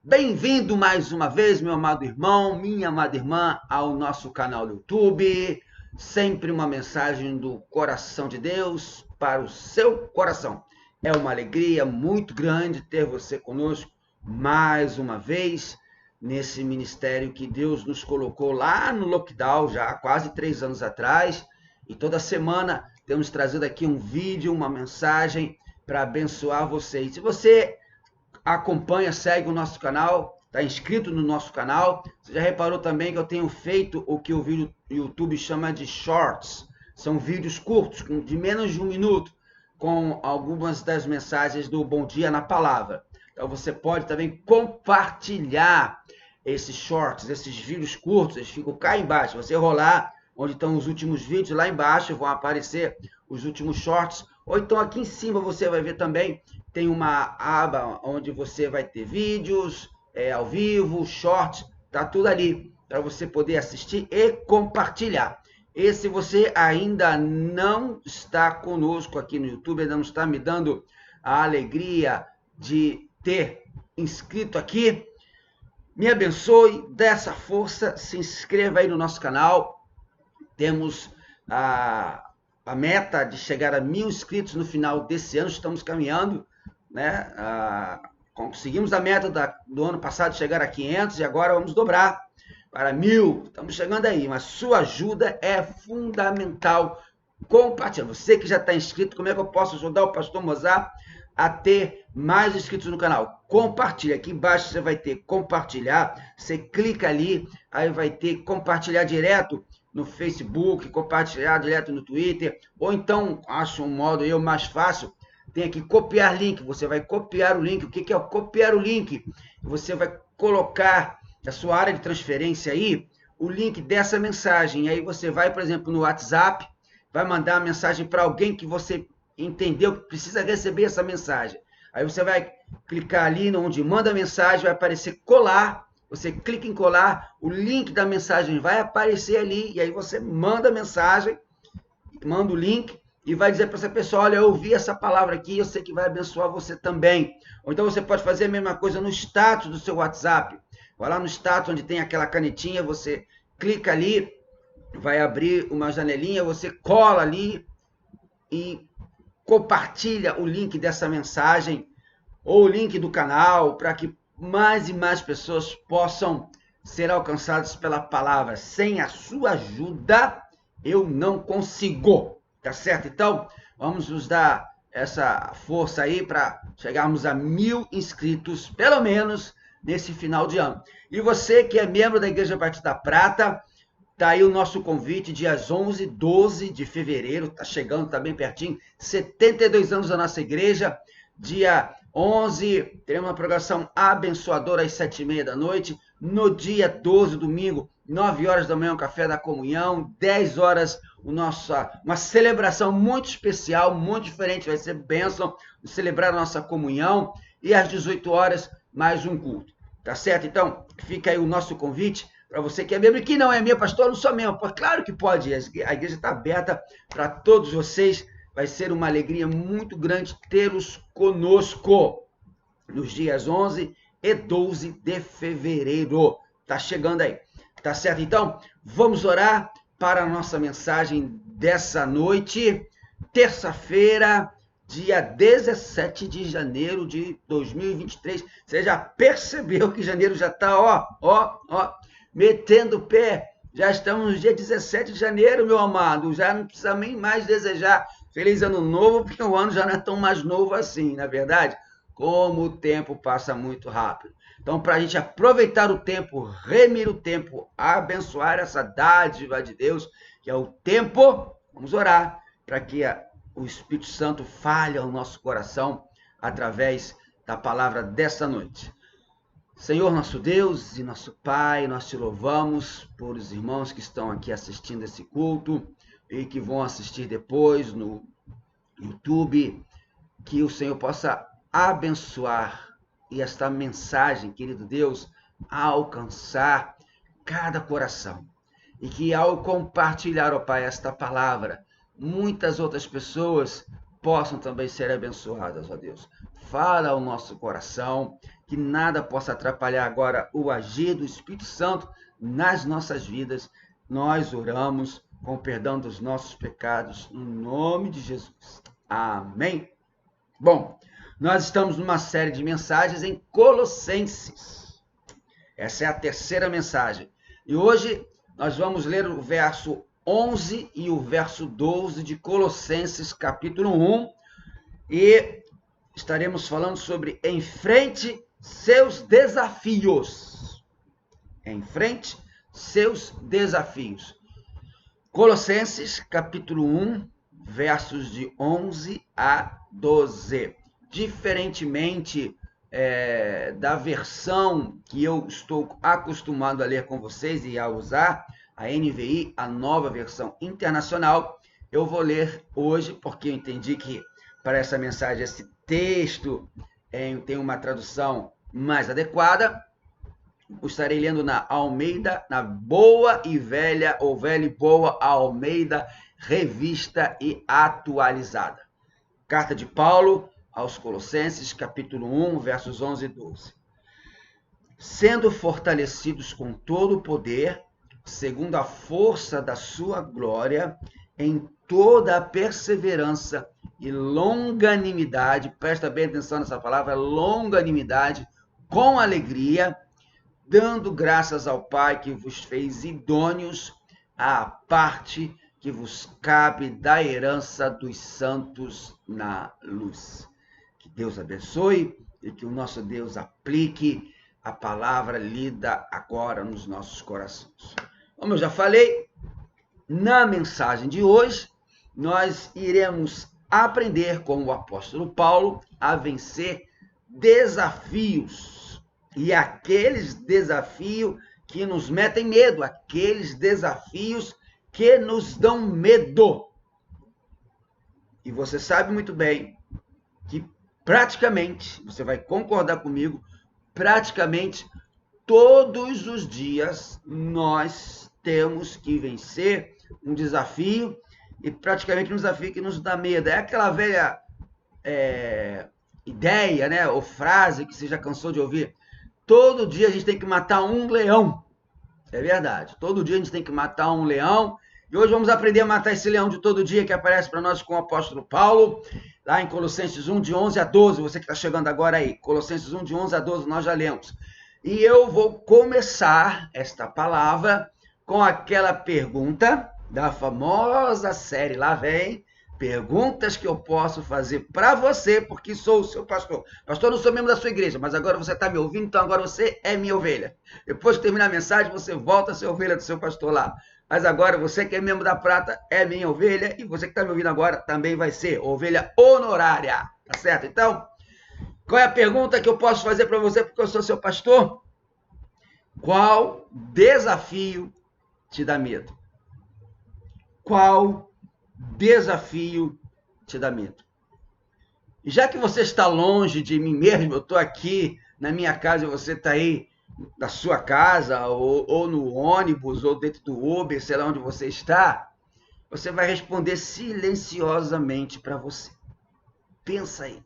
Bem-vindo mais uma vez, meu amado irmão, minha amada irmã, ao nosso canal do YouTube. Sempre uma mensagem do coração de Deus para o seu coração. É uma alegria muito grande ter você conosco mais uma vez nesse ministério que Deus nos colocou lá no lockdown, já há quase 3 anos atrás. E toda semana temos trazido aqui um vídeo, uma mensagem para abençoar vocês. Se você acompanha, segue o nosso canal, está inscrito no nosso canal. Você já reparou também que eu tenho feito o que o YouTube chama de shorts. São vídeos curtos, de menos de 1 minuto, com algumas das mensagens do Bom Dia na Palavra. Então você pode também compartilhar esses shorts, esses vídeos curtos, eles ficam cá embaixo. Você rolar onde estão os últimos vídeos, lá embaixo vão aparecer os últimos shorts. Ou então aqui em cima você vai ver também, tem uma aba onde você vai ter vídeos ao vivo, shorts, tá tudo ali para você poder assistir e compartilhar. E se você ainda não está conosco aqui no YouTube, ainda não está me dando a alegria de ter inscrito aqui, me abençoe, dê essa força, se inscreva aí no nosso canal. Temos a meta de chegar a 1.000 inscritos no final desse ano, estamos caminhando, né? Conseguimos a meta do ano passado chegar a 500 e agora vamos dobrar para 1.000, estamos chegando aí, mas sua ajuda é fundamental. Compartilha, você que já está inscrito, como é que eu posso ajudar o pastor Mozart a ter mais inscritos no canal? Compartilha, aqui embaixo você vai ter compartilhar, você clica ali, aí vai ter compartilhar direto no Facebook, compartilhar direto no Twitter, ou então, acho um modo mais fácil, tem aqui copiar link, você vai copiar o link. O que é copiar o link? Você vai colocar na sua área de transferência aí o link dessa mensagem, aí você vai, por exemplo, no WhatsApp, vai mandar a mensagem para alguém que você entendeu que precisa receber essa mensagem. Aí você vai clicar ali onde manda a mensagem, vai aparecer colar, você clica em colar, o link da mensagem vai aparecer ali, e aí você manda a mensagem, manda o link, e vai dizer para essa pessoa, olha, eu ouvi essa palavra aqui, eu sei que vai abençoar você também. Ou então você pode fazer a mesma coisa no status do seu WhatsApp. Vai lá no status, onde tem aquela canetinha, você clica ali, vai abrir uma janelinha, você cola ali e compartilha o link dessa mensagem, ou o link do canal, para que mais e mais pessoas possam ser alcançadas pela palavra. Sem a sua ajuda, eu não consigo. Tá certo? Então, vamos nos dar essa força aí para chegarmos a 1.000 inscritos, pelo menos, nesse final de ano. E você que é membro da Igreja Batista Prata, tá aí o nosso convite, dias 11 e 12 de fevereiro, tá chegando, tá bem pertinho, 72 anos da nossa igreja. Dia 11, teremos uma programação abençoadora às 7h30 da noite. No dia 12, domingo, 9 horas da manhã, o café da comunhão. 10 horas, uma celebração muito especial, muito diferente. Vai ser bênção celebrar a nossa comunhão. E às 18 horas, mais um culto. Tá certo? Então, fica aí o nosso convite para você que é membro e que não é meu pastor, não sou membro. Claro que pode, a igreja está aberta para todos vocês. Vai ser uma alegria muito grande tê-los conosco nos dias 11 e 12 de fevereiro. Tá chegando aí, tá certo? Então, vamos orar para a nossa mensagem dessa noite, terça-feira, dia 17 de janeiro de 2023. Você já percebeu que janeiro já está, metendo o pé? Já estamos no dia 17 de janeiro, meu amado. Já não precisa nem mais desejar feliz ano novo, porque o ano já não é tão mais novo assim, na verdade. Como o tempo passa muito rápido. Então, para a gente aproveitar o tempo, remir o tempo, abençoar essa dádiva de Deus, que é o tempo, vamos orar para que o Espírito Santo fale ao nosso coração através da palavra dessa noite. Senhor, nosso Deus e nosso Pai, nós te louvamos por os irmãos que estão aqui assistindo esse culto e que vão assistir depois no YouTube, que o Senhor possa abençoar e esta mensagem, querido Deus, alcançar cada coração. E que ao compartilhar, ó Pai, esta palavra, muitas outras pessoas possam também ser abençoadas, ó Deus. Fala ao nosso coração, que nada possa atrapalhar agora o agir do Espírito Santo nas nossas vidas. Nós oramos com o perdão dos nossos pecados, no nome de Jesus. Amém. Bom, nós estamos numa série de mensagens em Colossenses. Essa é a terceira mensagem. E hoje nós vamos ler o verso 11 e o verso 12 de Colossenses, capítulo 1. E estaremos falando sobre enfrente seus desafios. Enfrente seus desafios. Colossenses, capítulo 1, versos de 11 a 12. Diferentemente da versão que eu estou acostumado a ler com vocês e a usar, a NVI, a nova versão internacional, eu vou ler hoje, porque eu entendi que para essa mensagem, esse texto tem uma tradução mais adequada. Estarei lendo na Almeida, na boa e velha, ou velha e boa Almeida, revista e atualizada. Carta de Paulo aos Colossenses, capítulo 1, versos 11 e 12. Sendo fortalecidos com todo o poder, segundo a força da sua glória, em toda a perseverança e longanimidade, presta bem atenção nessa palavra, longanimidade, com alegria, dando graças ao Pai que vos fez idôneos à parte que vos cabe da herança dos santos na luz. Que Deus abençoe e que o nosso Deus aplique a palavra lida agora nos nossos corações. Como eu já falei, na mensagem de hoje, nós iremos aprender com o apóstolo Paulo a vencer desafios. E aqueles desafios que nos metem medo, aqueles desafios que nos dão medo. E você sabe muito bem que praticamente, você vai concordar comigo, praticamente todos os dias nós temos que vencer um desafio, e praticamente um desafio que nos dá medo. É aquela velha ideia, né, ou frase que você já cansou de ouvir. Todo dia a gente tem que matar um leão. É verdade. Todo dia a gente tem que matar um leão. E hoje vamos aprender a matar esse leão de todo dia que aparece para nós com o apóstolo Paulo, lá em Colossenses 1, de 11 a 12. Você que está chegando agora aí. Colossenses 1, de 11 a 12, nós já lemos. E eu vou começar esta palavra com aquela pergunta da famosa série. Lá vem. Perguntas que eu posso fazer para você, porque sou o seu pastor. Pastor, não sou membro da sua igreja, mas agora você está me ouvindo, então agora você é minha ovelha. Depois que terminar a mensagem, você volta a ser ovelha do seu pastor lá. Mas agora você que é membro da prata é minha ovelha, e você que está me ouvindo agora também vai ser ovelha honorária. Tá certo? Então, qual é a pergunta que eu posso fazer para você, porque eu sou seu pastor? Qual desafio te dá medo? Qual desafio te dá medo? E já que você está longe de mim mesmo, eu estou aqui na minha casa e você está aí na sua casa, ou no ônibus, ou dentro do Uber, sei lá onde você está, você vai responder silenciosamente para você. Pensa aí.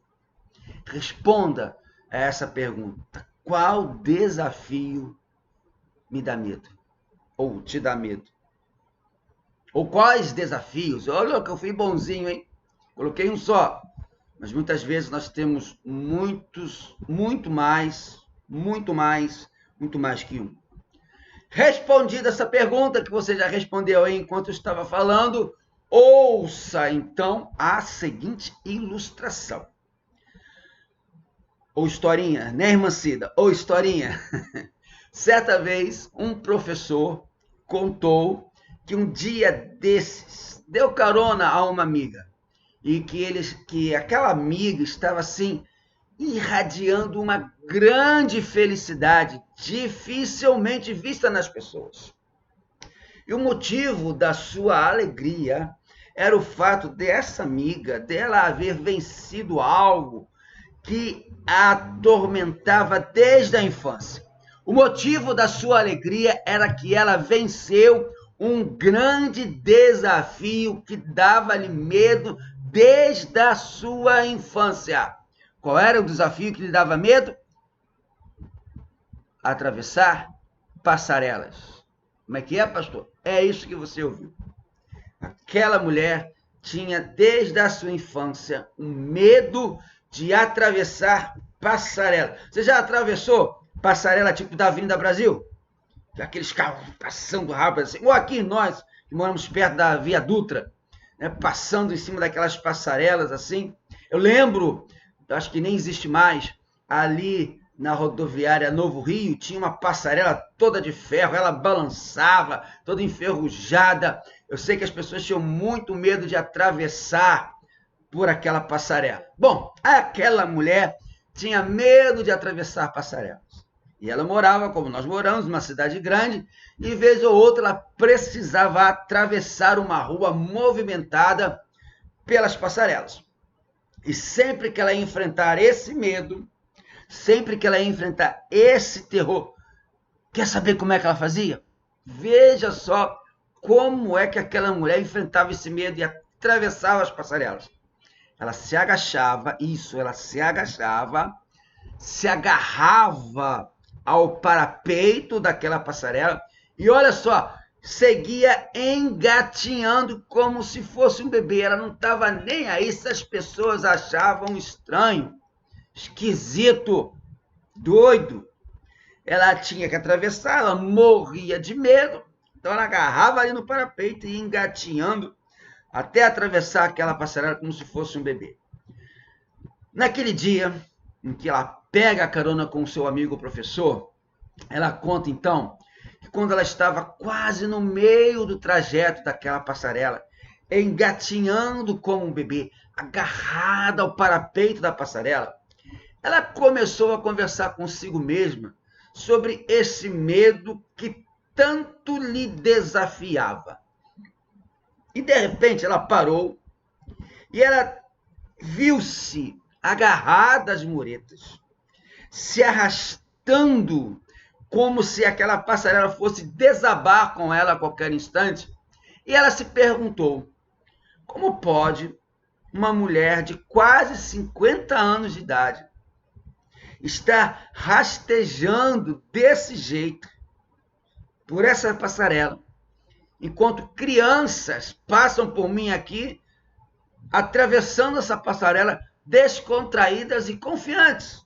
Responda a essa pergunta. Qual desafio me dá medo? Ou te dá medo? Ou quais desafios? Olha que eu fui bonzinho, hein? Coloquei um só. Mas muitas vezes nós temos muito mais que um. Respondida essa pergunta, que você já respondeu aí enquanto eu estava falando, ouça então a seguinte ilustração. Ou historinha, né, irmã Cida? Ou historinha. Certa vez, um professor contou que um dia desses deu carona a uma amiga e que aquela amiga estava assim irradiando uma grande felicidade dificilmente vista nas pessoas. E o motivo da sua alegria era o fato dessa amiga, dela haver vencido algo que a atormentava desde a infância. O motivo da sua alegria era que ela venceu um grande desafio que dava-lhe medo desde a sua infância. Qual era o desafio que lhe dava medo? Atravessar passarelas. Como é que é, pastor? É isso que você ouviu. Aquela mulher tinha, desde a sua infância, um medo de atravessar passarela. Você já atravessou passarela tipo da Avenida Brasil? Aqueles carros passando rápido assim. Ou aqui nós, que moramos perto da Via Dutra, né, passando em cima daquelas passarelas assim. Eu lembro, acho que nem existe mais, ali na rodoviária Novo Rio, tinha uma passarela toda de ferro, ela balançava, toda enferrujada. Eu sei que as pessoas tinham muito medo de atravessar por aquela passarela. Bom, aquela mulher tinha medo de atravessar passarelas. E ela morava, como nós moramos, numa cidade grande, e vez ou outra ela precisava atravessar uma rua movimentada pelas passarelas. E sempre que ela ia enfrentar esse medo, sempre que ela ia enfrentar esse terror, quer saber como é que ela fazia? Veja só como é que aquela mulher enfrentava esse medo e atravessava as passarelas. Ela se agachava, ela se agachava, se agarrava ao parapeito daquela passarela e olha só, seguia engatinhando como se fosse um bebê. Ela não estava nem aí se as pessoas achavam estranho, esquisito, doido. Ela tinha que atravessar, ela morria de medo, então ela agarrava ali no parapeito e ia engatinhando até atravessar aquela passarela como se fosse um bebê. Naquele dia em que ela pega a carona com o seu amigo professor, ela conta então que quando ela estava quase no meio do trajeto daquela passarela, engatinhando como um bebê, agarrada ao parapeito da passarela, ela começou a conversar consigo mesma sobre esse medo que tanto lhe desafiava. E de repente ela parou e ela viu-se agarrada às muretas, se arrastando como se aquela passarela fosse desabar com ela a qualquer instante. E ela se perguntou, como pode uma mulher de quase 50 anos de idade estar rastejando desse jeito por essa passarela, enquanto crianças passam por mim aqui, atravessando essa passarela descontraídas e confiantes.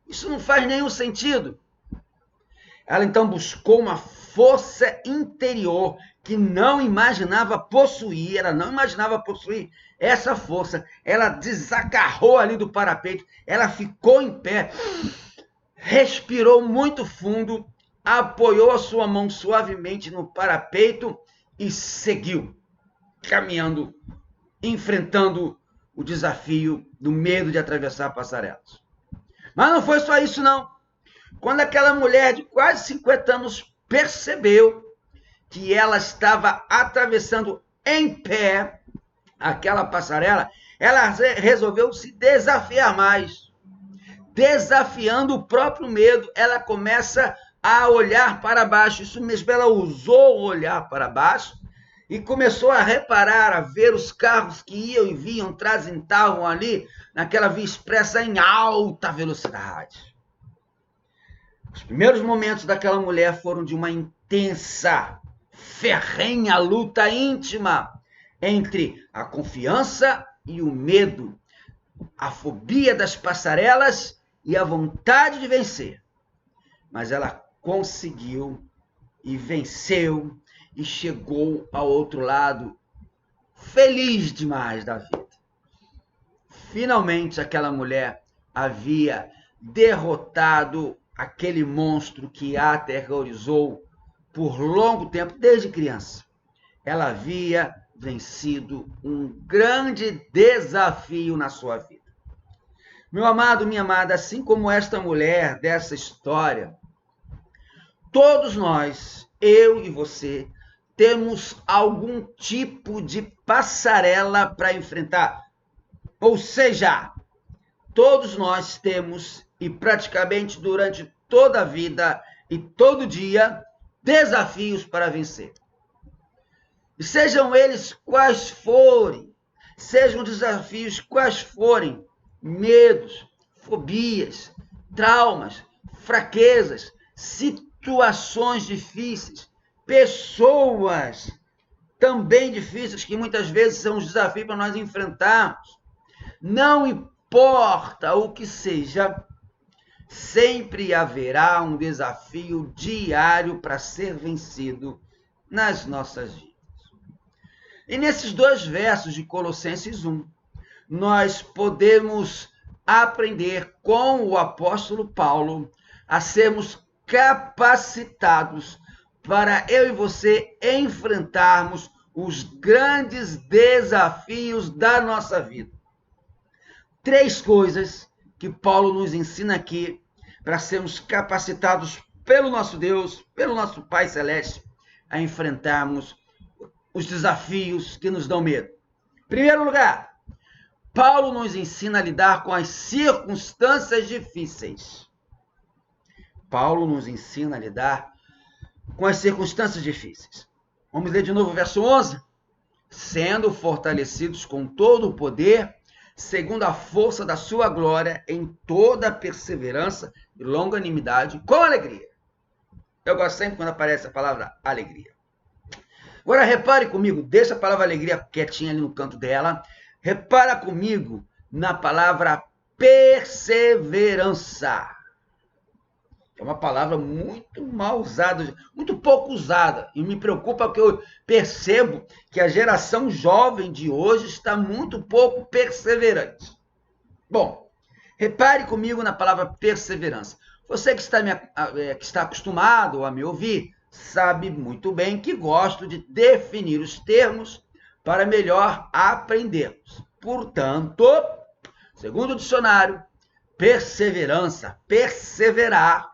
Isso não faz nenhum sentido. Ela então buscou uma força interior que não imaginava possuir, ela não imaginava possuir essa força. Ela desagarrou ali do parapeito, ela ficou em pé, respirou muito fundo, apoiou a sua mão suavemente no parapeito e seguiu, caminhando, enfrentando o desafio do medo de atravessar passarelas. Mas não foi só isso, não. Quando aquela mulher de quase 50 anos percebeu que ela estava atravessando em pé aquela passarela, ela resolveu se desafiar mais. Desafiando o próprio medo, ela começa a olhar para baixo. Isso mesmo, ela usou o olhar para baixo e começou a reparar, a ver os carros que iam e vinham, transitavam ali naquela via expressa em alta velocidade. Os primeiros momentos daquela mulher foram de uma intensa, ferrenha luta íntima entre a confiança e o medo, a fobia das passarelas e a vontade de vencer. Mas ela conseguiu e venceu e chegou ao outro lado feliz demais da vida. Finalmente aquela mulher havia derrotado aquele monstro que a aterrorizou por longo tempo, desde criança. Ela havia vencido um grande desafio na sua vida. Meu amado, minha amada, assim como esta mulher dessa história, todos nós, eu e você, temos algum tipo de passarela para enfrentar. Ou seja, todos nós temos, e praticamente durante toda a vida e todo dia, desafios para vencer. E sejam eles quais forem, sejam desafios quais forem, medos, fobias, traumas, fraquezas, situações difíceis, pessoas também difíceis que muitas vezes são um desafio para nós enfrentarmos. Não importa o que seja, sempre haverá um desafio diário para ser vencido nas nossas vidas. E nesses 2 versos de Colossenses 1, nós podemos aprender com o apóstolo Paulo a sermos capacitados para eu e você enfrentarmos os grandes desafios da nossa vida. 3 coisas que Paulo nos ensina aqui para sermos capacitados pelo nosso Deus, pelo nosso Pai Celeste, a enfrentarmos os desafios que nos dão medo. Em primeiro lugar, Paulo nos ensina a lidar com as circunstâncias difíceis. Paulo nos ensina a lidar com as circunstâncias difíceis. Vamos ler de novo o verso 11. Sendo fortalecidos com todo o poder, segundo a força da sua glória, em toda perseverança e longanimidade, com alegria. Eu gosto sempre quando aparece a palavra alegria. Agora repare comigo, deixa a palavra alegria quietinha ali no canto dela. Repara comigo na palavra perseverança. É uma palavra muito mal usada, muito pouco usada. E me preocupa porque eu percebo que a geração jovem de hoje está muito pouco perseverante. Bom, repare comigo na palavra perseverança. Você que está acostumado a me ouvir, sabe muito bem que gosto de definir os termos para melhor aprendermos. Portanto, segundo o dicionário, perseverança, perseverar,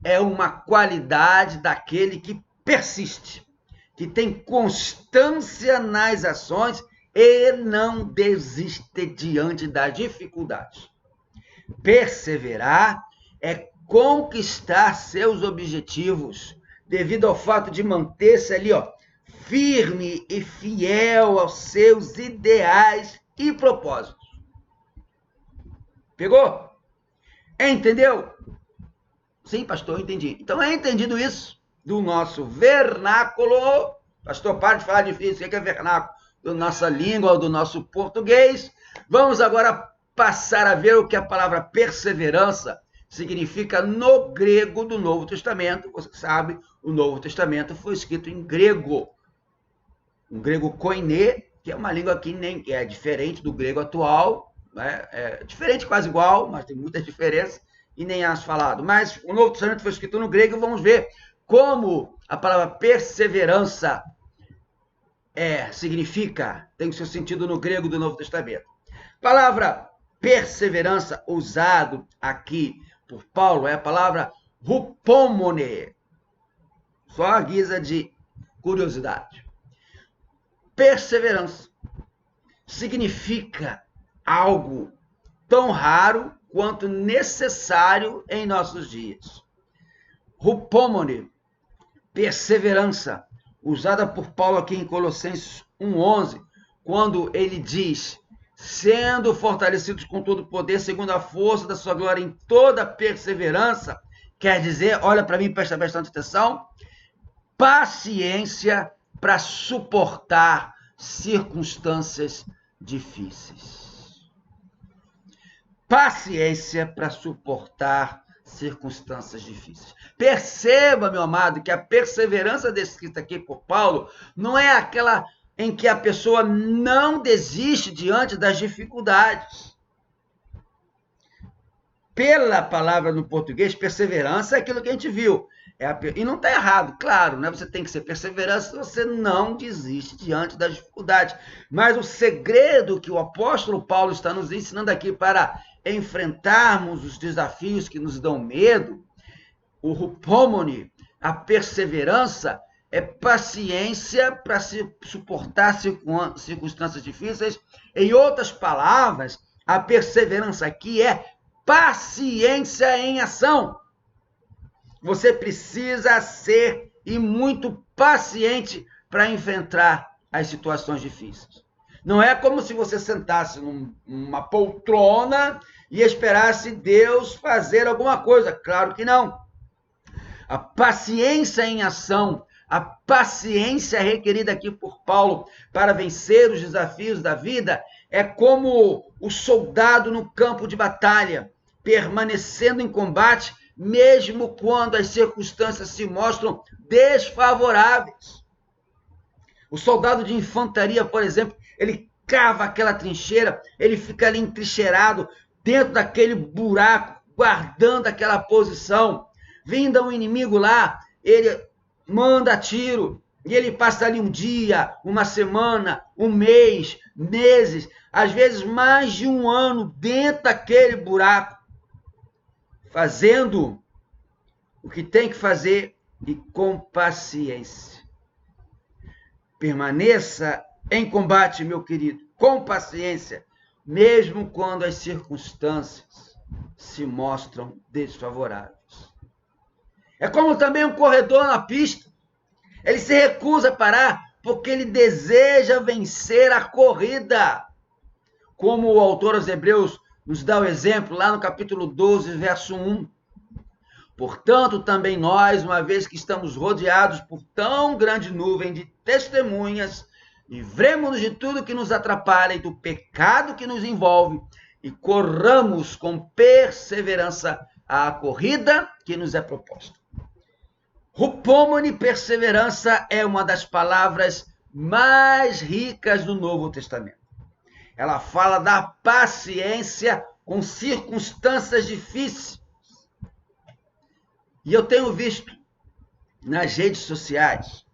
é uma qualidade daquele que persiste, que tem constância nas ações e não desiste diante das dificuldades. Perseverar é conquistar seus objetivos, devido ao fato de manter-se ali, firme e fiel aos seus ideais e propósitos. Pegou? Entendeu? Sim, pastor, entendi. Então é entendido isso do nosso vernáculo. Pastor, para de falar difícil. O que é vernáculo? Da nossa língua, do nosso português. Vamos agora passar a ver o que a palavra perseverança significa no grego do Novo Testamento. Você sabe, o Novo Testamento foi escrito em grego. Um grego koiné, que é uma língua que nem é diferente do grego atual, né? É diferente, quase igual, mas tem muitas diferenças e nem as falado. Mas o Novo Testamento foi escrito no grego e vamos ver como a palavra perseverança significa, tem o seu sentido no grego do Novo Testamento. A palavra perseverança usado aqui por Paulo é a palavra hupomone. Só a guisa de curiosidade. Perseverança significa algo tão raro quanto necessário em nossos dias. Hupomone, perseverança, usada por Paulo aqui em Colossenses 1:11, quando ele diz: sendo fortalecidos com todo o poder, segundo a força da sua glória, em toda perseverança, quer dizer, olha para mim, presta bastante atenção, paciência para suportar circunstâncias difíceis. Paciência para suportar circunstâncias difíceis. Perceba, meu amado, que a perseverança descrita aqui por Paulo não é aquela em que a pessoa não desiste diante das dificuldades. Pela palavra no português, perseverança é aquilo que a gente viu. E não está errado, claro, né? Você tem que ser perseverante se você não desiste diante das dificuldades. Mas o segredo que o apóstolo Paulo está nos ensinando aqui para enfrentarmos os desafios que nos dão medo, o hupomone, a perseverança, é paciência para suportar circunstâncias difíceis. Em outras palavras, a perseverança aqui é paciência em ação. Você precisa ser e muito paciente para enfrentar as situações difíceis. Não é como se você sentasse numa poltrona e esperasse Deus fazer alguma coisa. Claro que não. A paciência em ação, a paciência requerida aqui por Paulo para vencer os desafios da vida é como o soldado no campo de batalha, permanecendo em combate, mesmo quando as circunstâncias se mostram desfavoráveis. O soldado de infantaria, por exemplo, ele cava aquela trincheira, ele fica ali entrincheirado dentro daquele buraco, guardando aquela posição. Vinda um inimigo lá, ele manda tiro, e ele passa ali um dia, uma semana, um mês, meses, às vezes mais de um ano dentro daquele buraco, fazendo o que tem que fazer e com paciência. Permaneça em combate, meu querido, com paciência, mesmo quando as circunstâncias se mostram desfavoráveis. É como também um corredor na pista. Ele se recusa a parar porque ele deseja vencer a corrida. Como o autor aos Hebreus nos dá o exemplo lá no capítulo 12, verso 1. Portanto, também nós, uma vez que estamos rodeados por tão grande nuvem de testemunhas, livremo-nos de tudo que nos atrapalha e do pecado que nos envolve e corramos com perseverança a corrida que nos é proposta. Rupomone, perseverança, é uma das palavras mais ricas do Novo Testamento. Ela fala da paciência com circunstâncias difíceis. E eu tenho visto nas redes sociais,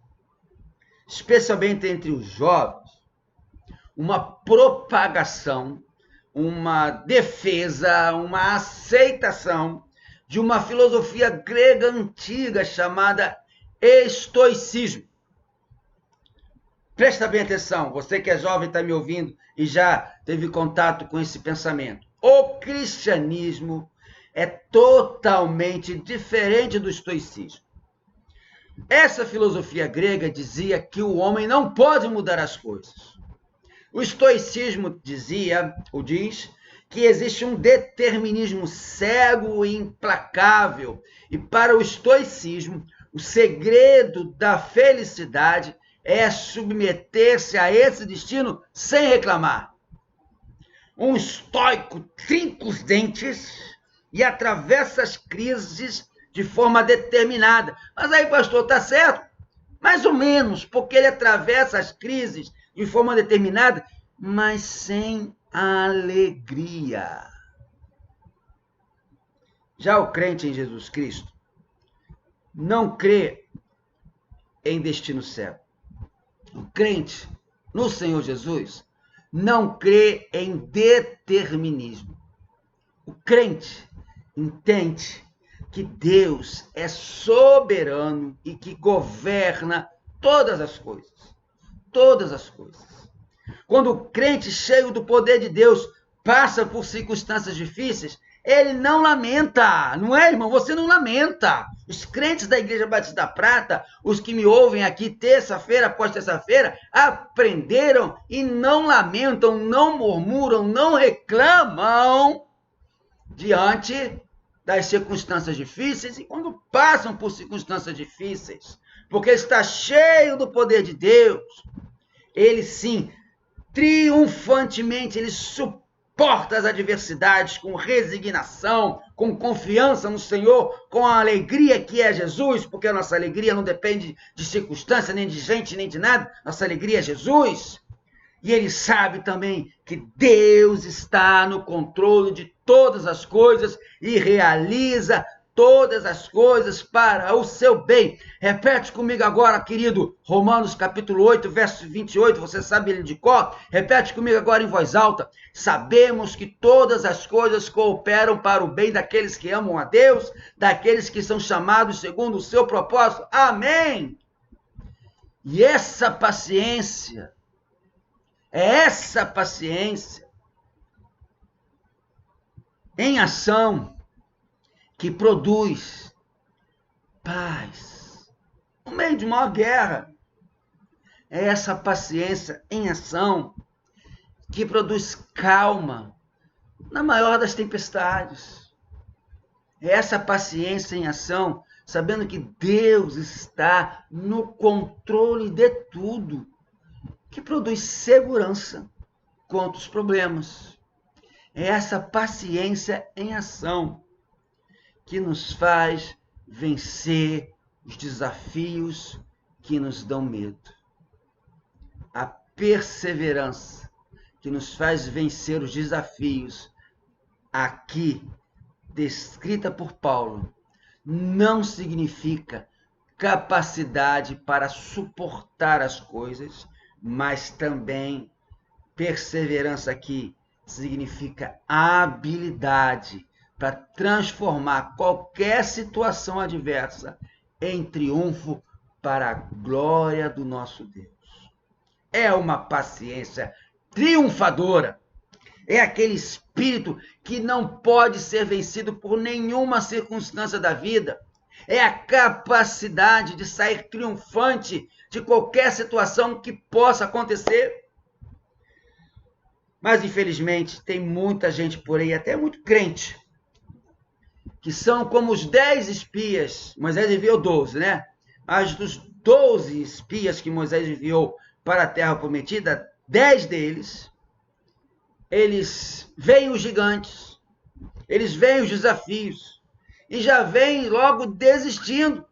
especialmente entre os jovens, uma propagação, uma defesa, uma aceitação de uma filosofia grega antiga chamada estoicismo. Presta bem atenção, você que é jovem está me ouvindo e já teve contato com esse pensamento. O cristianismo é totalmente diferente do estoicismo. Essa filosofia grega dizia que o homem não pode mudar as coisas. O estoicismo dizia, ou diz, que existe um determinismo cego e implacável. E para o estoicismo, o segredo da felicidade é submeter-se a esse destino sem reclamar. Um estoico trinca os dentes e atravessa as crises de forma determinada. Mas aí, pastor, está certo? Mais ou menos, porque ele atravessa as crises de forma determinada, mas sem alegria. Já o crente em Jesus Cristo não crê em destino cego. O crente no Senhor Jesus não crê em determinismo. O crente entende que Deus é soberano e que governa todas as coisas. Todas as coisas. Quando o crente cheio do poder de Deus passa por circunstâncias difíceis, ele não lamenta, não é, irmão? Você não lamenta. Os crentes da Igreja Batista da Prata, os que me ouvem aqui terça-feira após terça-feira, aprenderam e não lamentam, não murmuram, não reclamam diante das circunstâncias difíceis e quando passam por circunstâncias difíceis, porque está cheio do poder de Deus. Ele sim, triunfantemente, ele suporta as adversidades com resignação, com confiança no Senhor, com a alegria que é Jesus, porque a nossa alegria não depende de circunstância, nem de gente, nem de nada. Nossa alegria é Jesus. E ele sabe também que Deus está no controle de todas as coisas e realiza todas as coisas para o seu bem. Repete comigo agora, querido, Romanos capítulo 8, verso 28, você sabe ele de cor? Repete comigo agora em voz alta. Sabemos que todas as coisas cooperam para o bem daqueles que amam a Deus, daqueles que são chamados segundo o seu propósito. Amém! E essa paciência em ação que produz paz no meio de uma guerra. É essa paciência em ação que produz calma na maior das tempestades. É essa paciência em ação, sabendo que Deus está no controle de tudo, que produz segurança contra os problemas. É essa paciência em ação que nos faz vencer os desafios que nos dão medo. A perseverança que nos faz vencer os desafios aqui descrita por Paulo não significa capacidade para suportar as coisas, mas também perseverança aqui significa habilidade para transformar qualquer situação adversa em triunfo para a glória do nosso Deus. É uma paciência triunfadora. É aquele espírito que não pode ser vencido por nenhuma circunstância da vida. É a capacidade de sair triunfante de qualquer situação que possa acontecer. Mas, infelizmente, tem muita gente por aí, até muito crente, que são como os 10 espias. Moisés enviou 12, né? Mas dos 12 espias que Moisés enviou para a terra prometida, 10 deles, eles veem os gigantes, eles veem os desafios, e já vêm logo desistindo.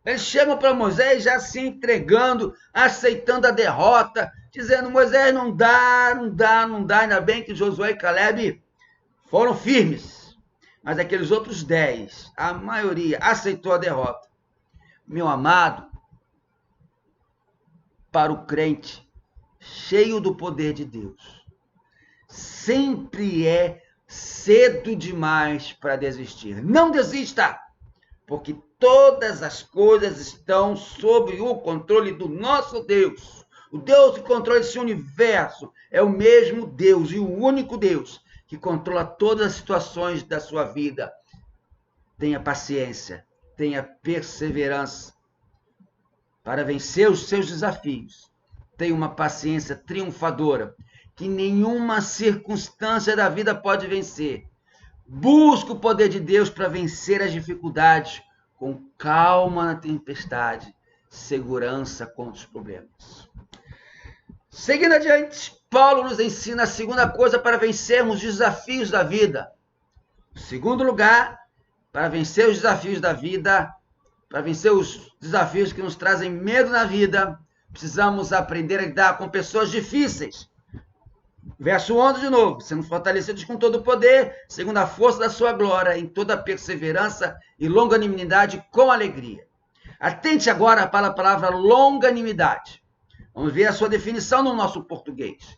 Eles chegam para Moisés já se entregando, aceitando a derrota, dizendo, Moisés, não dá, ainda bem que Josué e Caleb foram firmes. Mas aqueles outros 10, a maioria aceitou a derrota. Meu amado, para o crente, cheio do poder de Deus, sempre é cedo demais para desistir. Não desista, porque todas as coisas estão sob o controle do nosso Deus. O Deus que controla esse universo é o mesmo Deus e o único Deus que controla todas as situações da sua vida. Tenha paciência, tenha perseverança para vencer os seus desafios. Tenha uma paciência triunfadora que nenhuma circunstância da vida pode vencer. Busque o poder de Deus para vencer as dificuldades com calma na tempestade, segurança contra os problemas. Seguindo adiante, Paulo nos ensina a segunda coisa para vencermos os desafios da vida. Em segundo lugar, para vencer os desafios da vida, para vencer os desafios que nos trazem medo na vida, precisamos aprender a lidar com pessoas difíceis. Verso 11 de novo, sendo fortalecidos com todo o poder, segundo a força da sua glória, em toda perseverança e longanimidade com alegria. Atente agora para a palavra longanimidade. Vamos ver a sua definição no nosso português.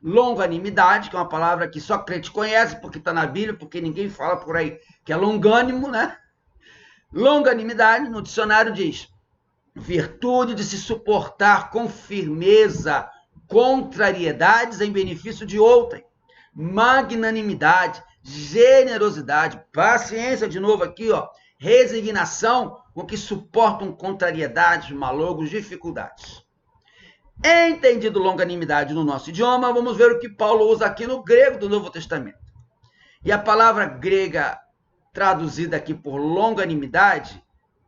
Longanimidade, que é uma palavra que só crente conhece, porque está na Bíblia, porque ninguém fala por aí que é longânimo, né? Longanimidade, no dicionário diz, virtude de se suportar com firmeza contrariedades em benefício de outrem, magnanimidade, generosidade, paciência, de novo aqui, ó, resignação com que suportam contrariedades, malogros, dificuldades. Entendido longanimidade no nosso idioma, vamos ver o que Paulo usa aqui no grego do Novo Testamento. E a palavra grega traduzida aqui por longanimidade,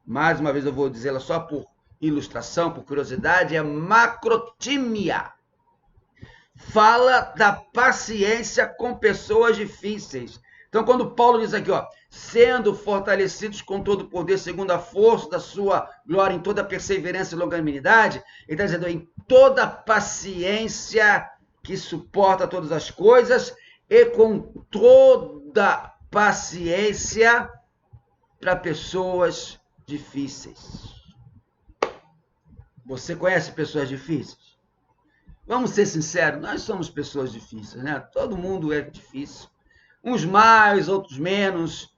mais uma vez eu vou dizê-la só por ilustração, por curiosidade, é macrotímia. Fala da paciência com pessoas difíceis. Então, quando Paulo diz aqui, ó, sendo fortalecidos com todo o poder, segundo a força da sua glória, em toda perseverança e longanimidade, ele está dizendo, em toda paciência que suporta todas as coisas, e com toda paciência para pessoas difíceis. Você conhece pessoas difíceis? Vamos ser sinceros, nós somos pessoas difíceis, né? Todo mundo é difícil. Uns mais, outros menos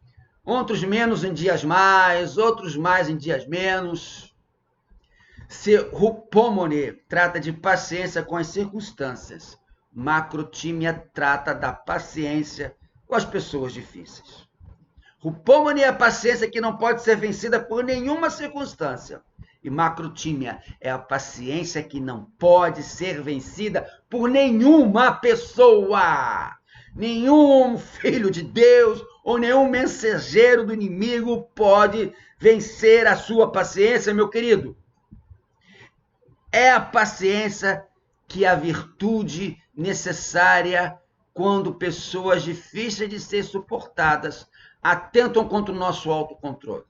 em dias mais, outros mais em dias menos. Se hupomone trata de paciência com as circunstâncias, macrotímia trata da paciência com as pessoas difíceis. Hupomone é a paciência que não pode ser vencida por nenhuma circunstância. E macrotímia é a paciência que não pode ser vencida por nenhuma pessoa. Nenhum filho de Deus ou nenhum mensageiro do inimigo pode vencer a sua paciência, meu querido. É a paciência que é a virtude necessária quando pessoas difíceis de ser suportadas atentam contra o nosso autocontrole.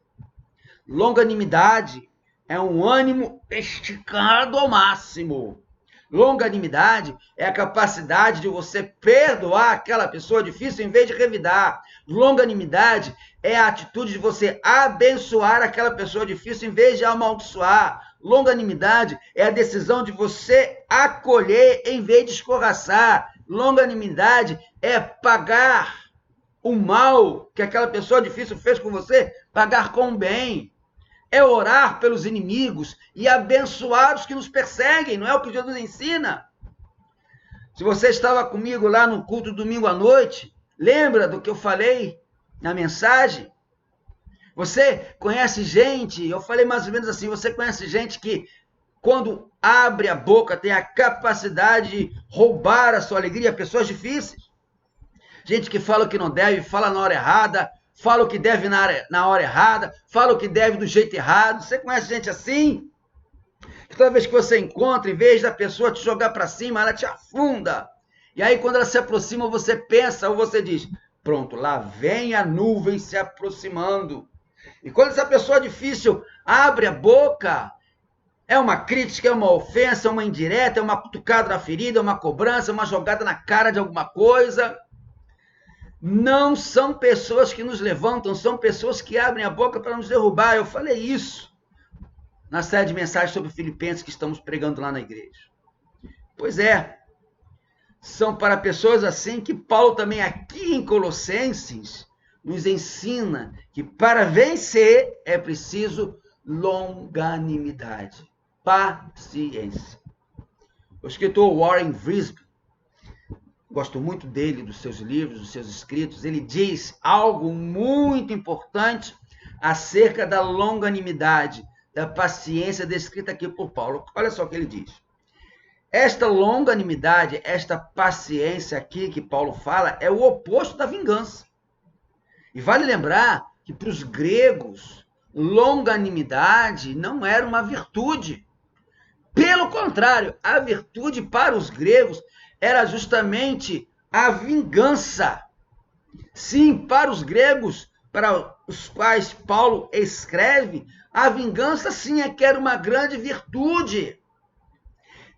Longanimidade é um ânimo esticado ao máximo. Longanimidade é a capacidade de você perdoar aquela pessoa difícil em vez de revidar. Longanimidade é a atitude de você abençoar aquela pessoa difícil em vez de amaldiçoar. Longanimidade é a decisão de você acolher em vez de escorraçar. Longanimidade é pagar o mal que aquela pessoa difícil fez com você, pagar com o bem. É orar pelos inimigos e abençoar os que nos perseguem, não é o que Jesus ensina? Se você estava comigo lá no culto domingo à noite, lembra do que eu falei na mensagem? Você conhece gente, eu falei mais ou menos assim, você conhece gente que quando abre a boca tem a capacidade de roubar a sua alegria, pessoas difíceis? Gente que fala o que não deve, fala na hora errada, fala o que deve na hora errada, fala o que deve do jeito errado. Você conhece gente assim? Que toda vez que você encontra, em vez da pessoa te jogar para cima, ela te afunda. E aí, quando ela se aproxima, você pensa ou você diz, pronto, lá vem a nuvem se aproximando. E quando essa pessoa difícil abre a boca, é uma crítica, é uma ofensa, é uma indireta, é uma cutucada na ferida, é uma cobrança, é uma jogada na cara de alguma coisa. Não são pessoas que nos levantam, são pessoas que abrem a boca para nos derrubar. Eu falei isso na série de mensagens sobre Filipenses que estamos pregando lá na igreja. Pois é, são para pessoas assim que Paulo também aqui em Colossenses nos ensina que para vencer é preciso longanimidade, paciência. O escritor Warren Wiersbe, gosto muito dele, dos seus livros, dos seus escritos, ele diz algo muito importante acerca da longanimidade, da paciência descrita aqui por Paulo. Olha só o que ele diz. Esta longanimidade, esta paciência aqui que Paulo fala, é o oposto da vingança. E vale lembrar que para os gregos, longanimidade não era uma virtude. Pelo contrário, a virtude para os gregos era justamente a vingança. Sim, para os gregos, para os quais Paulo escreve, a vingança sim é que era uma grande virtude.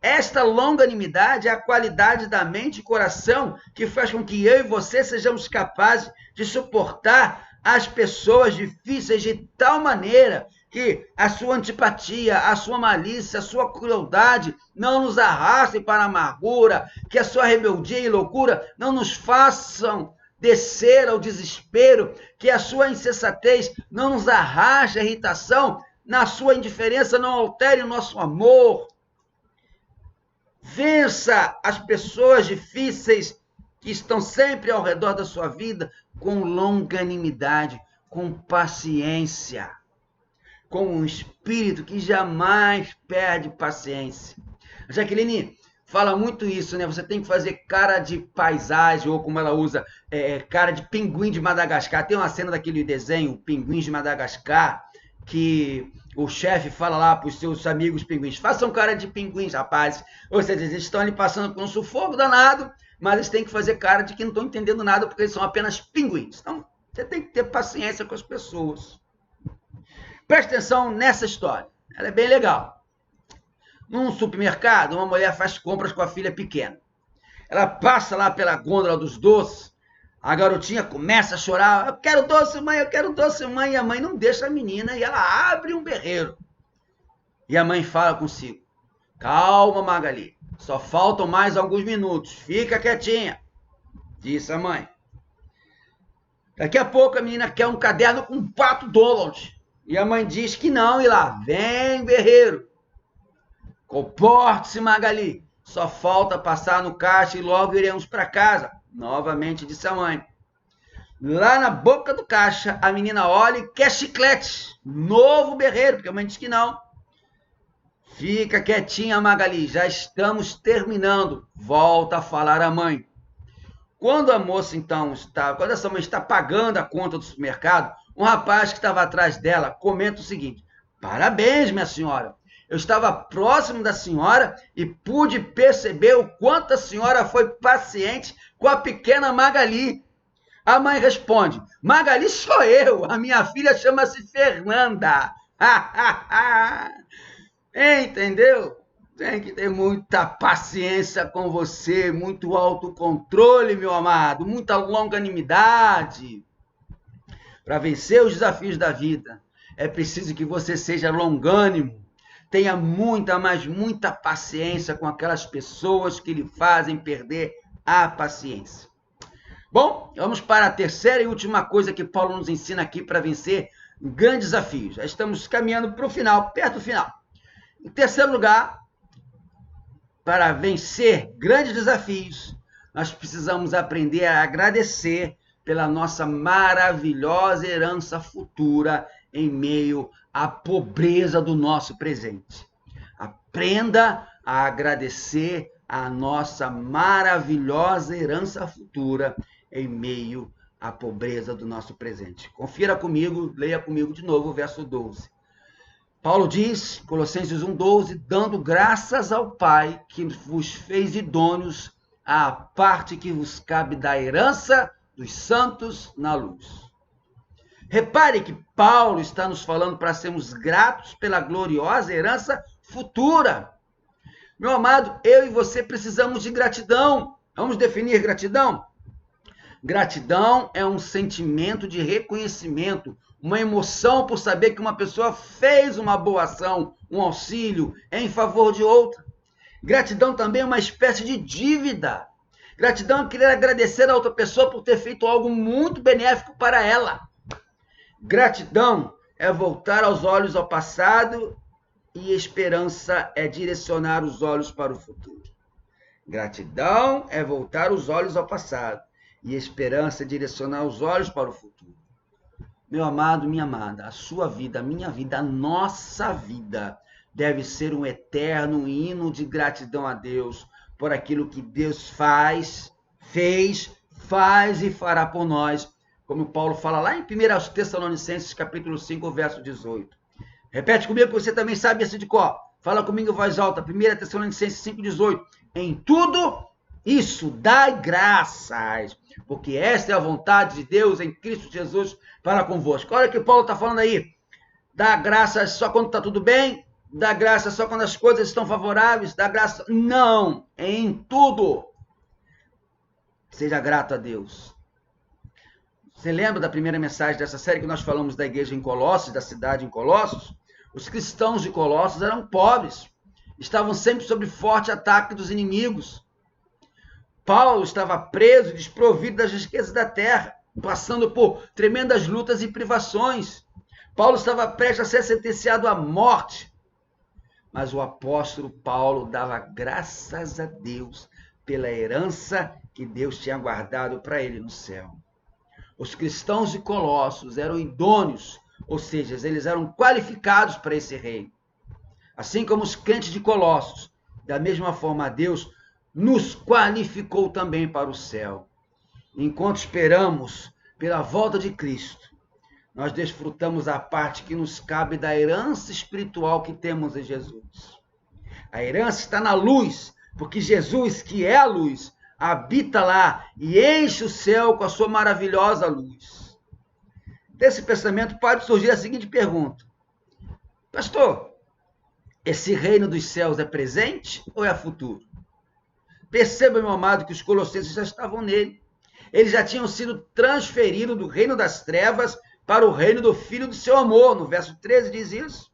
Esta longanimidade é a qualidade da mente e coração que faz com que eu e você sejamos capazes de suportar as pessoas difíceis de tal maneira que a sua antipatia, a sua malícia, a sua crueldade não nos arrastem para a amargura, que a sua rebeldia e loucura não nos façam descer ao desespero, que a sua insensatez não nos arraste à irritação, na sua indiferença não altere o nosso amor. Vença as pessoas difíceis que estão sempre ao redor da sua vida com longanimidade, com paciência, com um espírito que jamais perde paciência. A Jaqueline fala muito isso, né? Você tem que fazer cara de paisagem, ou como ela usa, cara de pinguim de Madagascar. Tem uma cena daquele desenho, Pinguins de Madagascar, que o chefe fala lá para os seus amigos pinguins, façam cara de pinguins, rapazes. Ou seja, eles estão ali passando por um sufoco danado, mas eles têm que fazer cara de que não estão entendendo nada, porque eles são apenas pinguins. Então, você tem que ter paciência com as pessoas. Preste atenção nessa história, ela é bem legal. Num supermercado, uma mulher faz compras com a filha pequena. Ela passa lá pela gôndola dos doces, a garotinha começa a chorar, eu quero doce, mãe, e a mãe não deixa a menina, e ela abre um berreiro. E a mãe fala consigo, calma, Magali, só faltam mais alguns minutos, fica quietinha, disse a mãe. Daqui a pouco a menina quer um caderno com um pato Donald, e a mãe diz que não, e lá vem berreiro. Comporte-se, Magali, só falta passar no caixa e logo iremos para casa. Novamente disse a mãe. Lá na boca do caixa, a menina olha e quer chiclete. Novo berreiro, porque a mãe disse que não. Fica quietinha, Magali, já estamos terminando. Volta a falar a mãe. Quando a moça, então, quando essa mãe está pagando a conta do supermercado, um rapaz que estava atrás dela comenta o seguinte: parabéns, minha senhora. Eu estava próximo da senhora e pude perceber o quanto a senhora foi paciente com a pequena Magali. A mãe responde: Magali sou eu, a minha filha chama-se Fernanda. Entendeu? Tem que ter muita paciência com você, muito autocontrole, meu amado, muita longanimidade. Para vencer os desafios da vida, é preciso que você seja longânimo, tenha muita, mas muita paciência com aquelas pessoas que lhe fazem perder a paciência. Bom, vamos para a terceira e última coisa que Paulo nos ensina aqui para vencer grandes desafios. Já estamos caminhando para o final, perto do final. Em terceiro lugar, para vencer grandes desafios, nós precisamos aprender a agradecer pela nossa maravilhosa herança futura em meio à pobreza do nosso presente. Aprenda a agradecer a nossa maravilhosa herança futura em meio à pobreza do nosso presente. Confira comigo, leia comigo de novo o verso 12. Paulo diz, Colossenses 1,12, dando graças ao Pai que vos fez idôneos à parte que vos cabe da herança dos santos na luz. Repare que Paulo está nos falando para sermos gratos pela gloriosa herança futura. Meu amado, eu e você precisamos de gratidão. Vamos definir gratidão? Gratidão é um sentimento de reconhecimento, uma emoção por saber que uma pessoa fez uma boa ação, um auxílio em favor de outra. Gratidão também é uma espécie de dívida. Gratidão é querer agradecer a outra pessoa por ter feito algo muito benéfico para ela. Gratidão é voltar os olhos ao passado e esperança é direcionar os olhos para o futuro. Gratidão é voltar os olhos ao passado e esperança é direcionar os olhos para o futuro. Meu amado, minha amada, a sua vida, a minha vida, a nossa vida deve ser um eterno hino de gratidão a Deus por aquilo que Deus fez, faz e fará por nós, como Paulo fala lá em 1 Tessalonicenses, capítulo 5, verso 18. Repete comigo que você também sabe esse de cor. Fala comigo em voz alta, 1 Tessalonicenses 5, 18. Em tudo isso, dai graças, porque esta é a vontade de Deus em Cristo Jesus para convosco. Olha o que Paulo está falando aí. Dá graças só quando está tudo bem? Dá graças só quando as coisas estão favoráveis? Dá graças? Não, em tudo. Seja grato a Deus. Você lembra da primeira mensagem dessa série que nós falamos da igreja em Colossos, da cidade em Colossos? Os cristãos de Colossos eram pobres, estavam sempre sob forte ataque dos inimigos. Paulo estava preso, desprovido das riquezas da terra, passando por tremendas lutas e privações. Paulo estava prestes a ser sentenciado à morte. Mas o apóstolo Paulo dava graças a Deus pela herança que Deus tinha guardado para ele no céu. Os cristãos de Colossos eram idôneos, ou seja, eles eram qualificados para esse reino. Assim como os crentes de Colossos, da mesma forma Deus nos qualificou também para o céu. Enquanto esperamos pela volta de Cristo, nós desfrutamos a parte que nos cabe da herança espiritual que temos em Jesus. A herança está na luz, porque Jesus, que é a luz, habita lá e enche o céu com a sua maravilhosa luz. Desse pensamento pode surgir a seguinte pergunta: pastor, esse reino dos céus é presente ou é futuro? Perceba, meu amado, que os colossenses já estavam nele. Eles já tinham sido transferidos do reino das trevas para o reino do Filho do seu amor. No verso 13 diz isso.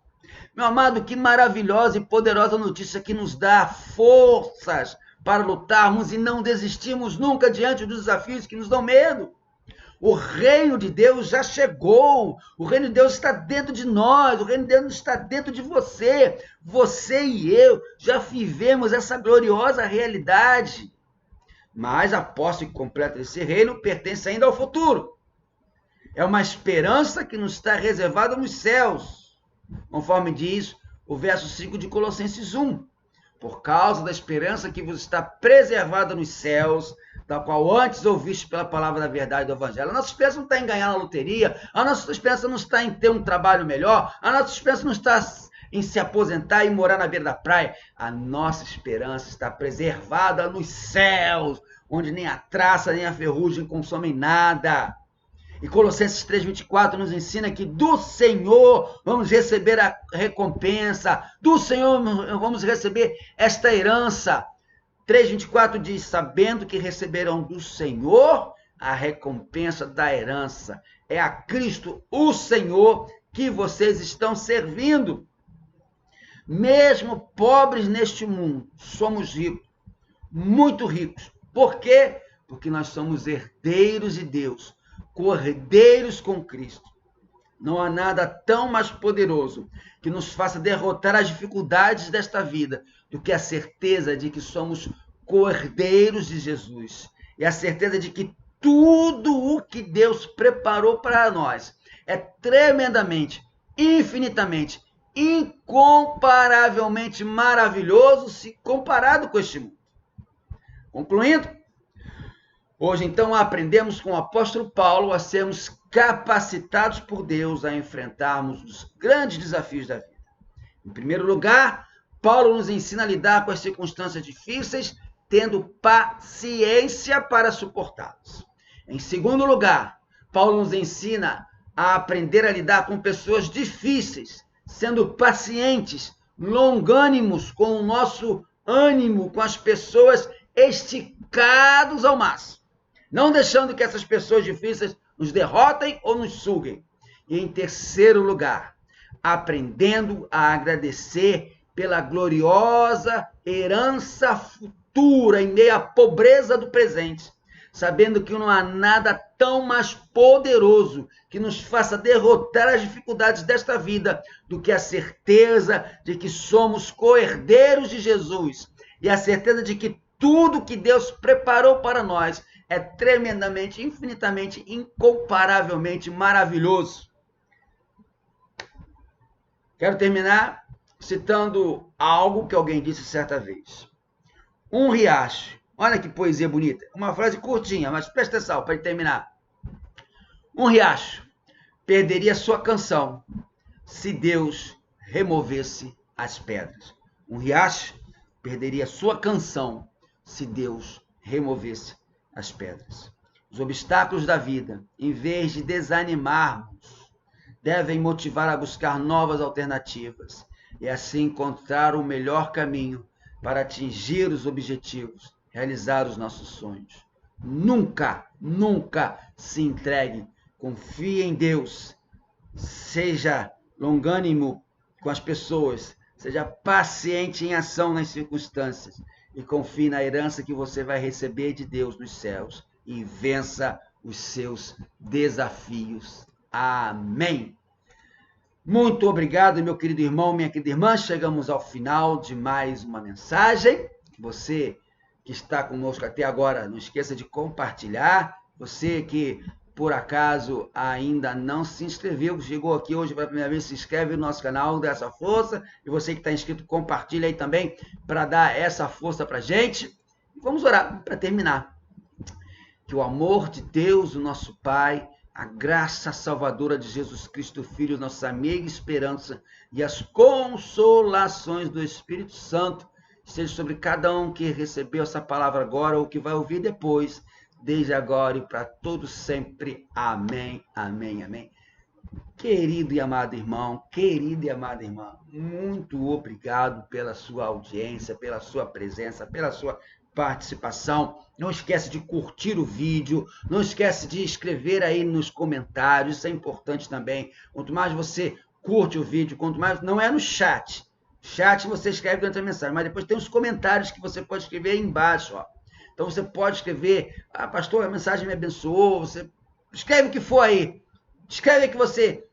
Meu amado, que maravilhosa e poderosa notícia que nos dá forças para lutarmos e não desistirmos nunca diante dos desafios que nos dão medo. O reino de Deus já chegou, o reino de Deus está dentro de nós, o reino de Deus está dentro de você. Você e eu já vivemos essa gloriosa realidade. Mas a posse completa desse reino pertence ainda ao futuro. É uma esperança que nos está reservada nos céus, conforme diz o verso 5 de Colossenses 1. Por causa da esperança que vos está preservada nos céus, da qual antes ouviste pela palavra da verdade do Evangelho. A nossa esperança não está em ganhar na loteria, a nossa esperança não está em ter um trabalho melhor, a nossa esperança não está em se aposentar e morar na beira da praia. A nossa esperança está preservada nos céus, onde nem a traça nem a ferrugem consomem nada. E Colossenses 3,24 nos ensina que do Senhor vamos receber a recompensa, do Senhor vamos receber esta herança. 3,24 diz, sabendo que receberão do Senhor a recompensa da herança. É a Cristo, o Senhor, que vocês estão servindo. Mesmo pobres neste mundo, somos ricos, muito ricos. Por quê? Porque nós somos herdeiros de Deus, cordeiros com Cristo. Não há nada tão mais poderoso que nos faça derrotar as dificuldades desta vida do que a certeza de que somos cordeiros de Jesus. E a certeza de que tudo o que Deus preparou para nós é tremendamente, infinitamente, incomparavelmente maravilhoso se comparado com este mundo. Concluindo, hoje então aprendemos com o apóstolo Paulo a sermos capacitados por Deus a enfrentarmos os grandes desafios da vida. Em primeiro lugar, Paulo nos ensina a lidar com as circunstâncias difíceis, tendo paciência para suportá-las. Em segundo lugar, Paulo nos ensina a aprender a lidar com pessoas difíceis, sendo pacientes, longânimos com o nosso ânimo, com as pessoas esticados ao máximo, não deixando que essas pessoas difíceis nos derrotem ou nos suguem. E em terceiro lugar, aprendendo a agradecer pela gloriosa herança futura em meio à pobreza do presente, sabendo que não há nada tão mais poderoso que nos faça derrotar as dificuldades desta vida do que a certeza de que somos co-herdeiros de Jesus e a certeza de que tudo que Deus preparou para nós é tremendamente, infinitamente, incomparavelmente maravilhoso. Quero terminar citando algo que alguém disse certa vez. Um riacho. Olha que poesia bonita. Uma frase curtinha, mas presta atenção para terminar. Um riacho perderia sua canção se Deus removesse as pedras. Um riacho perderia sua canção se Deus removesse as pedras. Os obstáculos da vida, em vez de desanimarmos, devem motivar a buscar novas alternativas e assim encontrar o melhor caminho para atingir os objetivos, realizar os nossos sonhos. Nunca, nunca se entregue. Confie em Deus. Seja longânimo com as pessoas. Seja paciente em ação nas circunstâncias. E confie na herança que você vai receber de Deus nos céus. E vença os seus desafios. Amém. Muito obrigado, meu querido irmão, minha querida irmã. Chegamos ao final de mais uma mensagem. Você que está conosco até agora, não esqueça de compartilhar. Você que, por acaso, ainda não se inscreveu, chegou aqui hoje pela primeira vez, se inscreve no nosso canal, dá essa força. E você que está inscrito, compartilha aí também para dar essa força para a gente. E vamos orar para terminar. Que o amor de Deus, o nosso Pai, a graça salvadora de Jesus Cristo, Filho, nossa amiga esperança, e as consolações do Espírito Santo seja sobre cada um que recebeu essa palavra agora ou que vai ouvir depois, desde agora e para todos sempre. Amém, amém, amém. Querido e amado irmão, querida e amada irmã, muito obrigado pela sua audiência, pela sua presença, pela sua participação. Não esquece de curtir o vídeo, não esquece de escrever aí nos comentários, isso é importante também. Quanto mais você curte o vídeo, quanto mais... Não é no chat. Chat você escreve durante a mensagem, mas depois tem os comentários que você pode escrever aí embaixo, ó. Então você pode escrever, pastor, a mensagem me abençoou, você escreve o que for aí. Escreve que você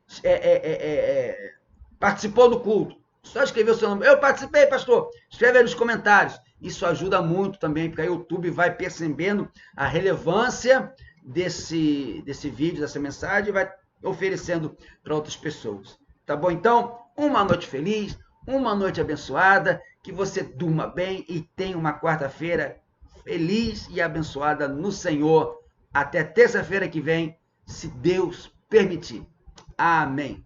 participou do culto. Só escrever o seu nome. Eu participei, pastor. Escreve aí nos comentários. Isso ajuda muito também, porque aí o YouTube vai percebendo a relevância desse vídeo, dessa mensagem, e vai oferecendo para outras pessoas. Tá bom? Então, uma noite feliz, uma noite abençoada, que você durma bem e tenha uma quarta-feira feliz e abençoada no Senhor. Até terça-feira que vem, se Deus permitir. Amém.